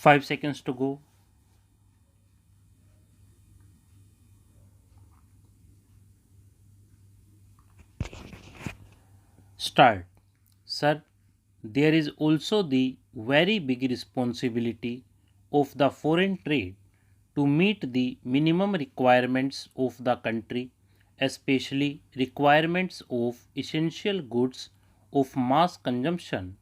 5 seconds to go. Start. Sir, there is also the very big responsibility of the foreign trade to meet the minimum requirements of the country, especially requirements of essential goods of mass consumption,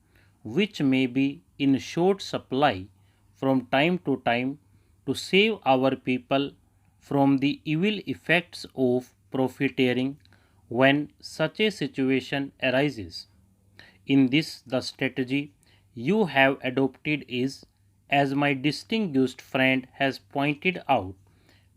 which may be in short supply from time to time, to save our people from the evil effects of profiteering when such a situation arises. In this, the strategy you have adopted is, as my distinguished friend has pointed out,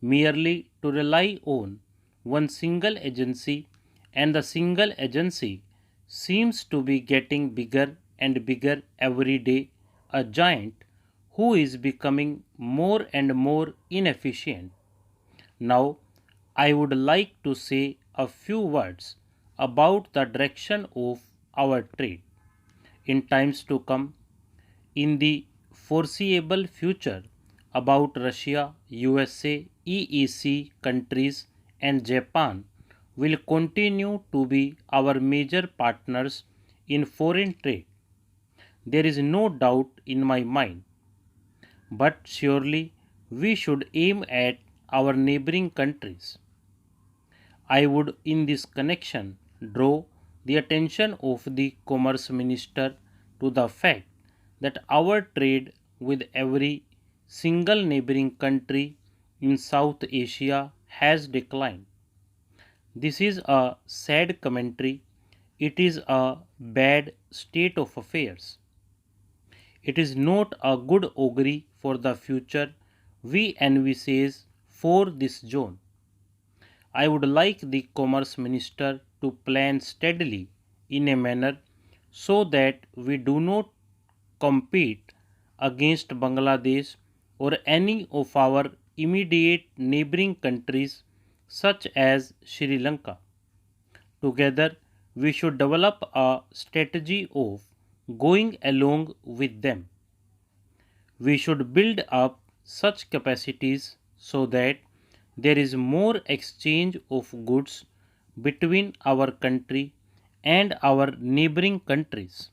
merely to rely on one single agency, and the single agency seems to be getting bigger and bigger every day, a giant who is becoming more and more inefficient. Now, I would like to say a few words about the direction of our trade in times to come, in the foreseeable future, about Russia, USA, EEC countries, and Japan will continue to be our major partners in foreign trade. There is no doubt in my mind. But surely we should aim at our neighboring countries. I would in this connection draw the attention of the Commerce Minister to the fact that our trade with every single neighboring country in South Asia has declined. This is a sad commentary. It is a bad state of affairs. It is not a good augury for the future we envisage for this zone. I would like the Commerce Minister to plan steadily in a manner so that we do not compete against Bangladesh or any of our immediate neighboring countries such as Sri Lanka. Together, we should develop a strategy of going along with them. We should build up such capacities so that there is more exchange of goods between our country and our neighboring countries.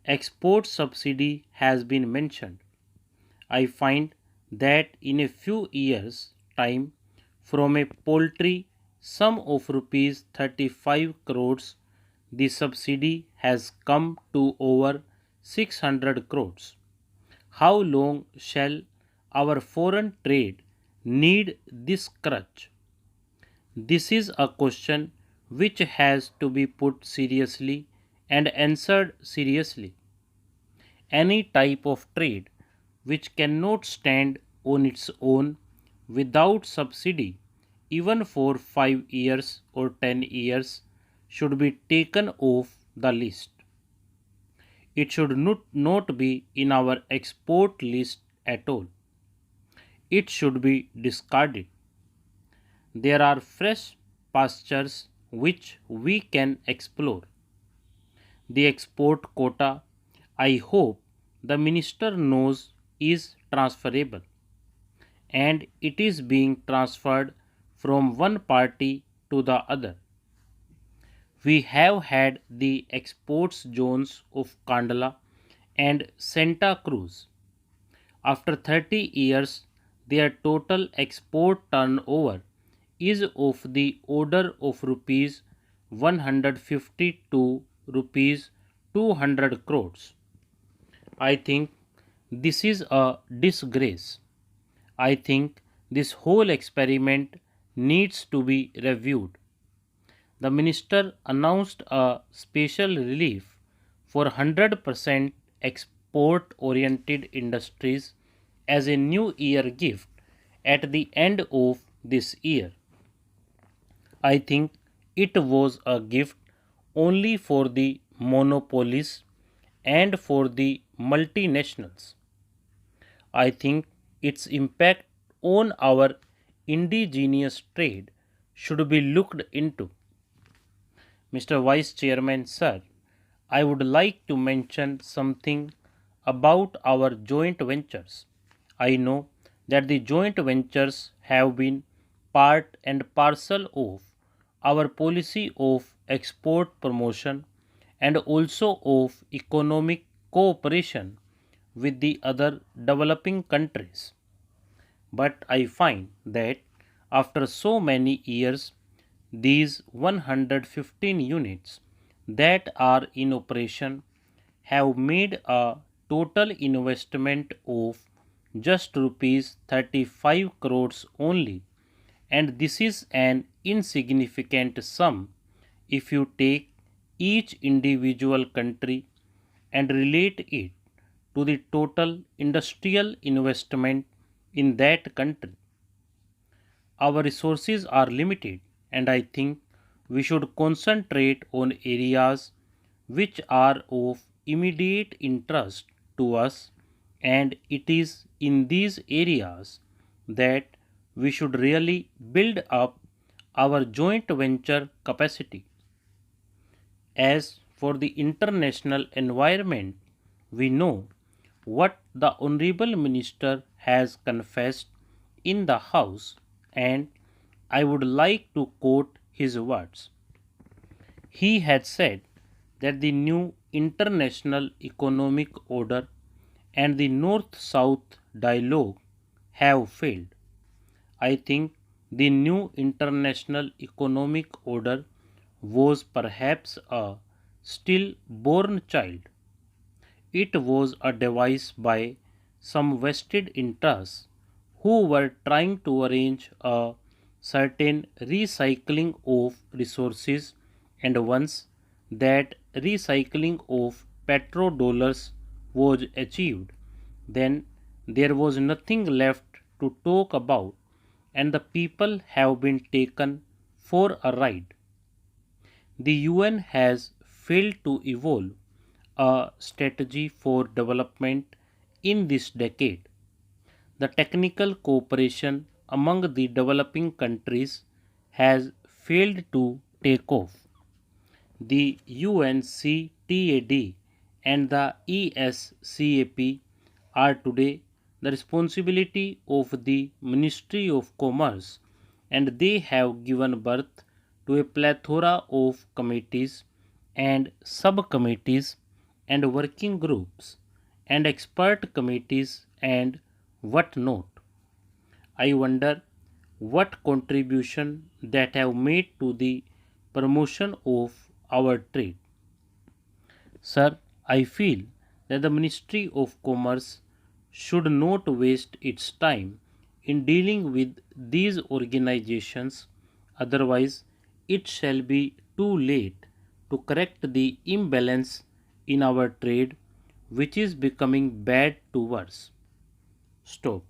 Export subsidy has been mentioned. I find that in a few years' time, from a paltry sum of rupees 35 crores, the subsidy has come to over 600 crores. How long shall our foreign trade need this crutch? This is a question which has to be put seriously and answered seriously. Any type of trade which cannot stand on its own without subsidy, even for 5 years or 10 years, should be taken off the list. It should not be in our export list at all. It should be discarded. There are fresh pastures which we can explore. The export quota, I hope the minister knows, is transferable, and it is being transferred from one party to the other. We have had the export zones of Kandla and Santa Cruz. After 30 years, their total export turnover is of the order of rupees 150 to rupees 200 crores. I think this is a disgrace. I think this whole experiment needs to be reviewed. The minister announced a special relief for 100% export oriented industries as a new year gift at the end of this year. I think it was a gift only for the monopolies and for the multinationals. I think its impact on our indigenous trade should be looked into. Mr. Vice Chairman, sir, I would like to mention something about our joint ventures. I know that the joint ventures have been part and parcel of our policy of export promotion and also of economic cooperation with the other developing countries. But I find that after so many years, these 115 units that are in operation have made a total investment of just rupees 35 crores only, and this is an insignificant sum if you take each individual country and relate it to the total industrial investment in that country. Our resources are limited, and I think we should concentrate on areas which are of immediate interest to us, and it is in these areas that we should really build up our joint venture capacity. As for the international environment, we know what the Honorable Minister has confessed in the House, and I would like to quote his words. He had said that the new international economic order and the North South dialogue have failed. I think the new international economic order was perhaps a stillborn child. It was a device by some vested interests who were trying to arrange a certain recycling of resources, and once that recycling of petrodollars was achieved, then there was nothing left to talk about, and the people have been taken for a ride. The UN has failed to evolve a strategy for development in this decade. The technical cooperation among the developing countries has failed to take off. The UNCTAD and the ESCAP are today the responsibility of the Ministry of Commerce, and they have given birth to a plethora of committees and subcommittees and working groups and expert committees and what not. I wonder what contribution that have made to the promotion of our trade. Sir, I feel that the Ministry of Commerce should not waste its time in dealing with these organizations, otherwise, it shall be too late to correct the imbalance in our trade, which is becoming bad to worse. Stop.